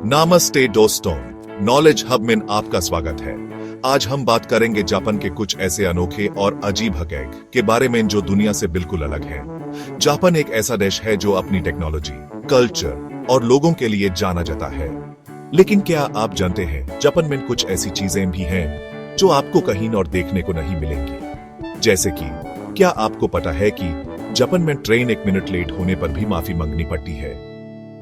नामस्ते दोस्तों, knowledge hub में आपका स्वागत है। आज हम बात करेंगे जापान के कुछ ऐसे अनोखे और अजीब हकीकत के बारे में जो दुनिया से बिल्कुल अलग है। जापान एक ऐसा देश है जो अपनी टेक्नोलॉजी, कल्चर और लोगों के लिए जाना जाता है। लेकिन क्या आप जानते हैं जापान में कुछ ऐसी चीजें भी हैं जो आपको कहीं और देखने को नहीं मिलेंगी। जैसे कि क्या आपको पता है कि जापान में ट्रेन 1 मिनट लेट होने पर भी माफी मांगनी पड़ती है,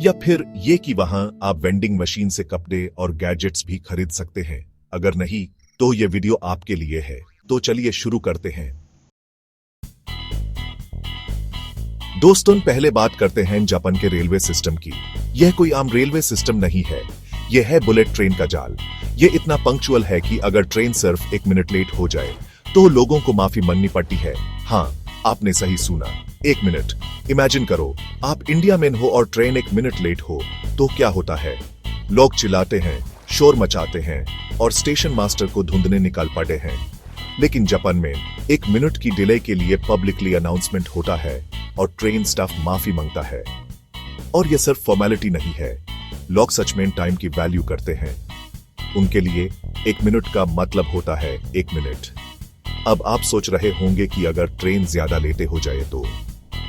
या फिर ये कि वहां आप वेंडिंग मशीन से कपड़े और गैजेट्स भी खरीद सकते हैं। अगर नहीं तो ये वीडियो आपके लिए है। तो चलिए शुरू करते हैं। दोस्तों, पहले बात करते हैं जापान के रेलवे सिस्टम की। यह कोई आम रेलवे सिस्टम नहीं है, यह है बुलेट ट्रेन का जाल। यह इतना पंक्चुअल है कि अगर ट्रेन सिर्फ 1 मिनट लेट हो जाए तो लोगों को माफी मांगनी पड़ती है। हाँ, आपने सही सुना, 1 मिनट। इमेजिन करो आप इंडिया में हो और ट्रेन 1 मिनट लेट हो तो क्या होता है। लोग चिल्लाते हैं, शोर मचाते हैं और स्टेशन मास्टर को ढूंढने निकाल पड़े हैं। लेकिन जापान में 1 मिनट की डिले के लिए पब्लिकली अनाउंसमेंट होता है और ट्रेन स्टाफ माफी मांगता है। और यह सिर्फ फॉर्मेलिटी नहीं है, लोग सच में टाइम की वैल्यू करते हैं। उनके लिए 1 मिनट का मतलब होता है 1 मिनट। अब आप सोच रहे होंगे कि अगर ट्रेन ज्यादा लेटे हो जाए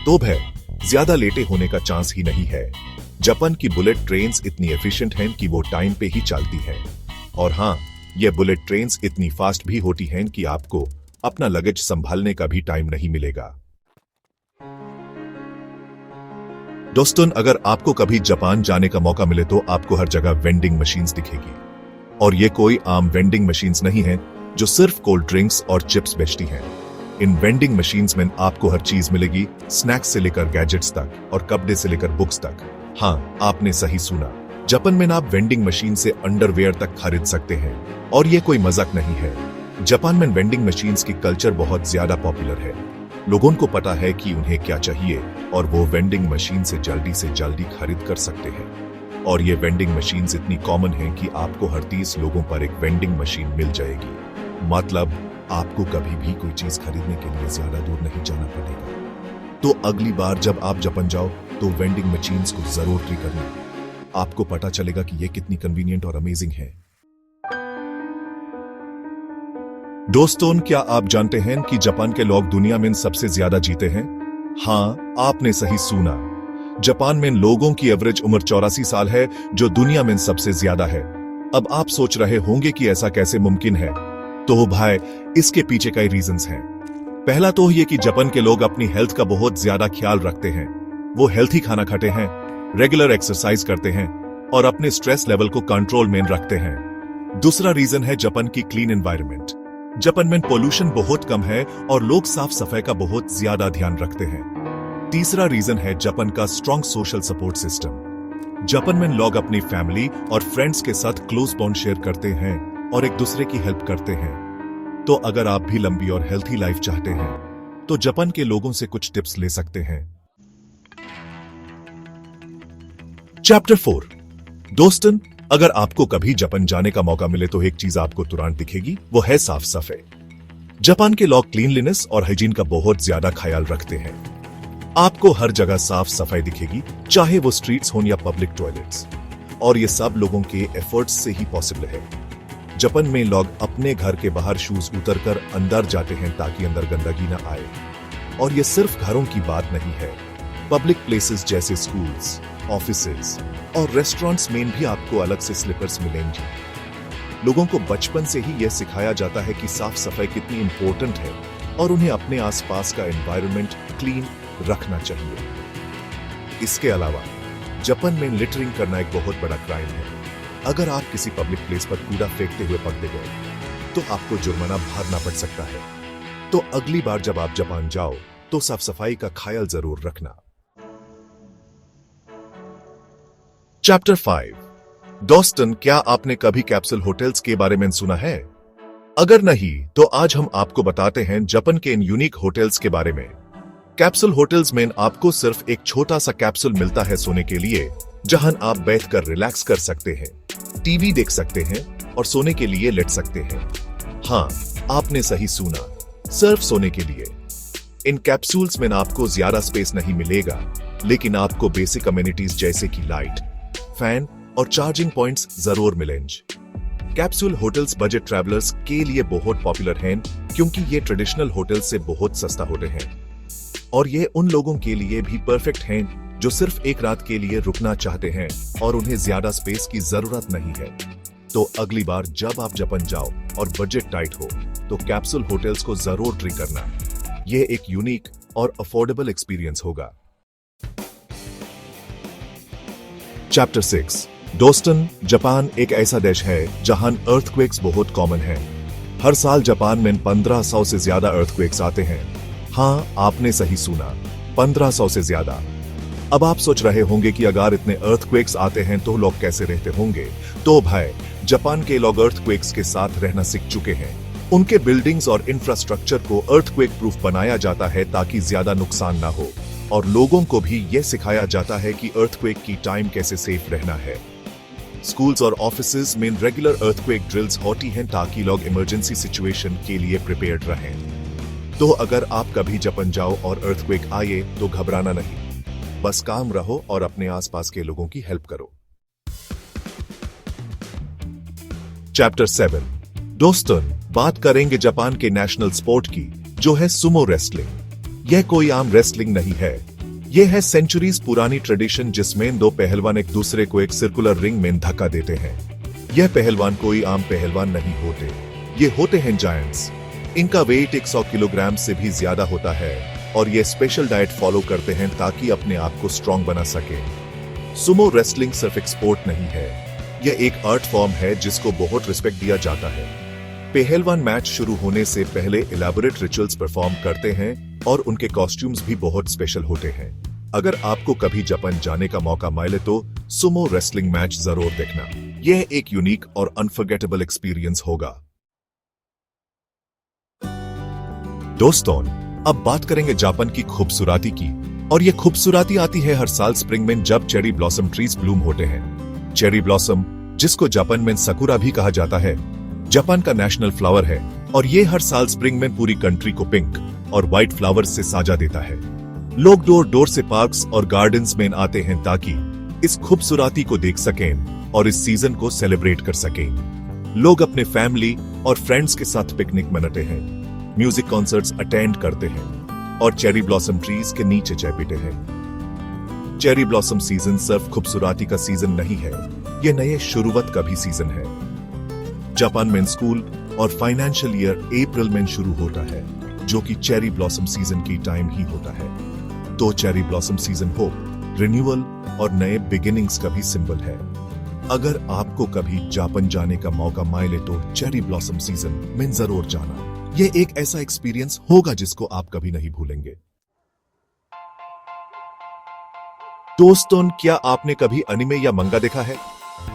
तो भय ज्यादा लेटे होने का चांस ही नहीं है। जापान की बुलेट ट्रेन्स इतनी एफिशिएंट हैं कि वो टाइम पे ही चलती हैं। और हाँ, ये बुलेट ट्रेन्स इतनी फास्ट भी होती हैं कि आपको अपना लगेज संभालने का भी टाइम नहीं मिलेगा। दोस्तों, अगर आपको कभी जापान जाने का मौका मिले तो आपको हर जगह वेंडिंग मशीन्स दिखेगी। और ये कोई आम वेंडिंग मशीन्स नहीं है जो सिर्फ कोल्ड ड्रिंक्स और चिप्स बेचती हैं। इन वेंडिंग मशीन्स में आपको हर चीज मिलेगी, स्नैक्स से लेकर गैजेट्स तक और कपड़े से लेकर बुक्स तक। हाँ, आपने सही सुना, जापान में आप वेंडिंग मशीन से अंडरवेयर तक खरीद सकते हैं। और ये कोई मजाक नहीं है। जापान में वेंडिंग मशीन्स की कल्चर बहुत ज्यादा पॉपुलर है। लोगों को पता है कि उन्हें क्या चाहिए और वो वेंडिंग मशीन से जल्दी खरीद कर सकते हैं। और ये वेंडिंग मशीन्स इतनी कॉमन हैं कि आपको हर 30 लोगों पर एक वेंडिंग मशीन मिल जाएगी। मतलब आपको कभी भी कोई चीज खरीदने के लिए ज्यादा दूर नहीं जाना पड़ेगा। तो अगली बार जब आप जापान जाओ तो वेंडिंग मशीन्स को जरूर ट्राई करना। आपको पता चलेगा कि ये कितनी कन्वीनियंट और अमेजिंग है। दोस्तों, क्या आप जानते हैं कि जापान के लोग दुनिया में सबसे ज्यादा जीते हैं? हाँ, आपने सही सुना, जापान में लोगों की एवरेज उम्र 84 साल है, जो दुनिया में सबसे ज्यादा है। अब आप सोच रहे होंगे कि ऐसा कैसे मुमकिन है। तो भाई, इसके पीछे कई रीजंस हैं। पहला तो ये कि जापान के लोग अपनी हेल्थ का बहुत ज्यादा ख्याल रखते हैं। वो हेल्थी खाना खाते हैं, रेगुलर एक्सरसाइज करते हैं और अपने स्ट्रेस लेवल को कंट्रोल में रखते हैं। दूसरा रीजन है जापान की क्लीन एनवायरनमेंट। जापान में पोल्यूशन बहुत कम है और लोग साफ सफाई का बहुत ज्यादा ध्यान रखते हैं। तीसरा रीजन है जापान का strong social support system. Japan में लोग अपनी फैमिली और फ्रेंड्स के साथ क्लोज बॉन्ड शेयर करते हैं और एक दूसरे की हेल्प करते हैं। तो अगर आप भी लंबी और हेल्थी लाइफ चाहते हैं तो जापान के लोगों से कुछ टिप्स ले सकते हैं। चैप्टर 4। दोस्तों, अगर आपको कभी जापान जाने का मौका मिले तो एक चीज आपको तुरंत दिखेगी, वो है साफ सफाई। जापान के लोग क्लीनलीनेस और हाइजीन का बहुत ज्यादा ख्याल रखते हैं। आपको हर जगह साफ सफाई दिखेगी, चाहे वो स्ट्रीट्स हो या पब्लिक टॉयलेट्स। और ये सब लोगों के एफर्ट्स से ही पॉसिबल है। जापान में लोग अपने घर के बाहर शूज उतरकर अंदर जाते हैं ताकि अंदर गंदगी न आए। और ये सिर्फ घरों की बात नहीं है, पब्लिक प्लेसेस जैसे स्कूल्स, ऑफिसेज और रेस्टोरेंट्स में भी आपको अलग से स्लीपर्स मिलेंगे। लोगों को बचपन से ही यह सिखाया जाता है कि साफ सफाई कितनी इंपॉर्टेंट है और उन्हें अपने आसपास का एनवायरनमेंट क्लीन रखना चाहिए। इसके अलावा जापान में लिटरिंग करना एक बहुत बड़ा क्राइम है। अगर आप किसी पब्लिक प्लेस पर कूड़ा फेंकते हुए पकड़े गए तो आपको जुर्माना भरना पड़ सकता है। तो अगली बार जब आप जापान जाओ तो साफ सफाई का ख्याल जरूर रखना। चैप्टर 5। दोस्तों, क्या आपने कभी कैप्सूल होटल्स के बारे में सुना है? अगर नहीं तो आज हम आपको बताते हैं जापान के इन यूनिक होटल्स के बारे में। कैप्सूल होटल्स में आपको सिर्फ एक छोटा सा कैप्सूल मिलता है सोने के लिए, जहां आप बैठकर रिलैक्स कर सकते हैं, टीवी देख सकते हैं और सोने के लिए लेट सकते हैं। हाँ, आपने सही सुना, सिर्फ सोने के लिए। इन कैप्सूल्स में आपको ज्यादा स्पेस नहीं मिलेगा, लेकिन आपको बेसिक अमेनिटीज जैसे कि लाइट, फैन और चार्जिंग पॉइंट्स जरूर मिलेंगे। कैप्सूल होटल्स बजट ट्रैवलर्स के लिए बहुत पॉपुलर हैं क्योंकि ये ट्रेडिशनल होटल से बहुत सस्ता होते हैं और ये उन लोगों के लिए भी परफेक्ट हैं जो सिर्फ एक रात के लिए रुकना चाहते हैं और उन्हें ज्यादा स्पेस की जरूरत नहीं है। तो अगली बार जब आप जापान जाओ और बजट टाइट हो तो कैप्सूल होटल्स को जरूर ट्राई करना। ये एक यूनिक और अफोर्डेबल एक्सपीरियंस होगा। चैप्टर 6 दोस्तन, जापान एक ऐसा देश है जहां अर्थक्वेक्स बहुत कॉमन है। हर साल जापान में 1500 से ज्यादा अर्थक्वेक्स आते हैं। हाँ, आपने सही सुना, 1500 से ज्यादा। अब आप सोच रहे होंगे कि अगर इतने अर्थक्वेक्स आते हैं तो लोग कैसे रहते होंगे। तो भाई, जापान के लोग अर्थक्वेक्स के साथ रहना सीख चुके हैं। उनके बिल्डिंग्स और इंफ्रास्ट्रक्चर को अर्थक्वेक प्रूफ बनाया जाता है ताकि ज्यादा नुकसान ना हो और लोगों को भी यह सिखाया जाता है कि अर्थक्वेक की टाइम कैसे सेफ रहना है। स्कूल्स और ऑफिसेज में रेगुलर अर्थक्वेक ड्रिल्स होती हैं ताकि लोग इमरजेंसी सिचुएशन के लिए प्रिपेयर्ड रहें। तो अगर आप कभी जापान जाओ और अर्थक्वेक आए तो घबराना नहीं, बस काम रहो और अपने आसपास के लोगों की हेल्प करो। चैप्टर 7 दोस्तों, बात करेंगे जापान के नेशनल स्पोर्ट की, जो है सुमो रेसलिंग। यह कोई आम रेसलिंग नहीं है, यह है सेंचुरीज पुरानी ट्रेडिशन जिसमें दो पहलवान एक दूसरे को एक सर्कुलर रिंग में धक्का देते हैं। यह पहलवान कोई आम पहलवान नहीं होते, ये होते हैं जायंट्स। इनका वेट 100 किलोग्राम से भी ज्यादा होता है और ये स्पेशल डाइट फॉलो करते हैं ताकि अपने आप को स्ट्रॉन्ग बना सके। सुमो रेसलिंग सिर्फ एक स्पोर्ट नहीं है, यह एक आर्ट फॉर्म है जिसको बहुत रिस्पेक्ट दिया जाता है। पहलवान मैच शुरू होने से पहले इलैबोरेट रिचुअल्स परफॉर्म करते हैं और उनके कॉस्ट्यूम्स भी बहुत स्पेशल होते हैं। अगर आपको कभी जापान जाने का मौका मिले तो सुमो रेसलिंग मैच जरूर देखना, यह एक यूनिक और अनफॉरगेटेबल एक्सपीरियंस होगा। दोस्तों, अब बात करेंगे जापान की खूबसूरती की, और यह खूबसूरती आती है हर साल स्प्रिंग में जब चेरी ब्लॉसम ट्रीज ब्लूम होते हैं। चेरी ब्लॉसम, जिसको जापान में सकुरा भी कहा जाता है, जापान का नेशनल फ्लावर है और ये हर साल स्प्रिंग में पूरी कंट्री को पिंक और व्हाइट फ्लावर्स से साजा देता है। लोग डोर डोर से पार्क्स और गार्डन्स में आते हैं ताकि इस खूबसूरती को देख सकें और इस सीजन को सेलिब्रेट कर सकें। लोग अपने फैमिली और फ्रेंड्स के साथ पिकनिक मनाते हैं, म्यूजिक कॉन्सर्ट्स अटेंड करते हैं और चेरी ब्लॉसम ट्रीज के नीचे चाय पीते हैं। चेरी ब्लॉसम सीजन सिर्फ खूबसूरती का सीजन नहीं है, यह नए शुरुआत का भी सीजन है। जापान में स्कूल और फाइनेंशियल ईयर अप्रैल में शुरू होता है, जो कि चेरी ब्लॉसम सीजन की टाइम ही होता है। तो cherry blossom season hope, renewal और नए बिगिनिंग्स का भी सिंबल है। अगर आपको कभी जापान जाने का मौका मिले तो चेरी ब्लॉसम सीजन में जरूर जाना, यह एक ऐसा एक्सपीरियंस होगा जिसको आप कभी नहीं भूलेंगे। दोस्तों, क्या आपने कभी एनिमे या मंगा देखा है?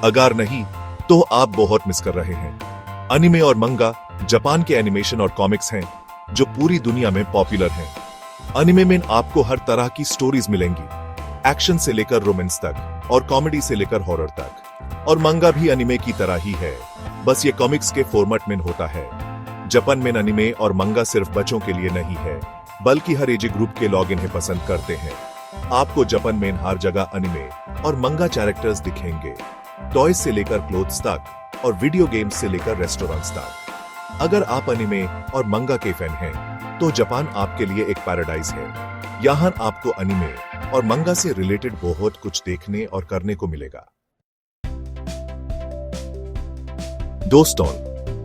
अगर नहीं तो आप बहुत मिस कर रहे हैं। एनिमे और मंगा जापान के एनिमेशन और कॉमिक्स हैं जो पूरी दुनिया में पॉपुलर हैं। एनिमे में आपको हर तरह की स्टोरीज मिलेंगी, एक्शन से लेकर रोमांस तक और कॉमेडी से लेकर हॉरर तक। और मंगा भी एनिमे की तरह ही है, बस ये कॉमिक्स के फॉर्मेट में होता है। जापान में एनिमे और मंगा सिर्फ बच्चों के लिए नहीं है, बल्कि हर एज ग्रुप के लोग इन्हें पसंद करते हैं। आपको जापान में हर जगह एनिमे और मंगा कैरेक्टर्स दिखेंगे, टॉयज से लेकर क्लोथ्स तक और वीडियो गेम्स से लेकर रेस्टोरेंट्स तक। अगर आप एनिमे और मंगा के फैन हैं, तो जापान आपके लिए एक पैराडाइज है। यहाँ आपको एनिमे और मंगा से रिलेटेड बहुत कुछ देखने और करने को मिलेगा। दोस्तों,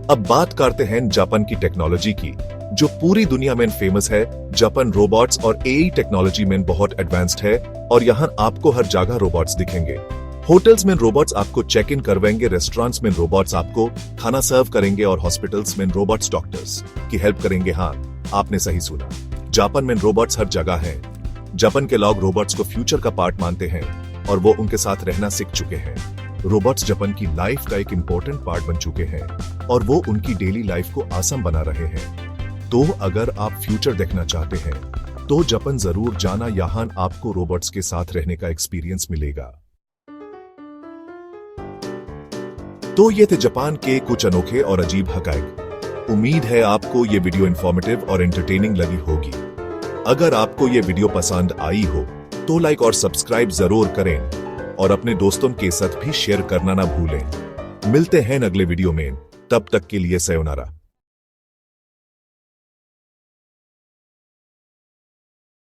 अब बात करते हैं जापान की टेक्नोलॉजी की, जो पूरी दुनिया में फेमस है। जापान रोबोट्स और एआई टेक्नोलॉजी में बहुत एडवांस्ड है और यहाँ आपको हर जगह रोबोट्स दिखेंगे। होटल्स में रोबोट्स आपको चेक इन करवाएंगे, रेस्टोरेंट्स में रोबोट्स आपको खाना सर्व करेंगे और हॉस्पिटल्स में रोबोट्स डॉक्टर्स की हेल्प करेंगे। हाँ, आपने सही सुना, जापान में रोबोट्स हर जगह हैं। जापान के लोग रोबोट्स को फ्यूचर का पार्ट मानते हैं और वो उनके साथ रहना सीख चुके हैं। रोबोट्स जापान की लाइफ का एक इम्पोर्टेंट पार्ट बन चुके हैं और वो उनकी डेली लाइफ को आसान बना रहे हैं। तो अगर आप फ्यूचर देखना चाहते हैं तो जापान जरूर जाना, यहाँ आपको रोबोट्स के साथ रहने का एक्सपीरियंस मिलेगा। तो ये थे जापान के कुछ अनोखे और अजीब हकायक। उम्मीद है आपको ये वीडियो इंफॉर्मेटिव और एंटरटेनिंग लगी होगी। अगर आपको ये वीडियो पसंद आई हो तो लाइक और सब्सक्राइब जरूर करें और अपने दोस्तों के साथ भी शेयर करना ना भूलें। मिलते हैं अगले वीडियो में, तब तक के लिए सयोनारा।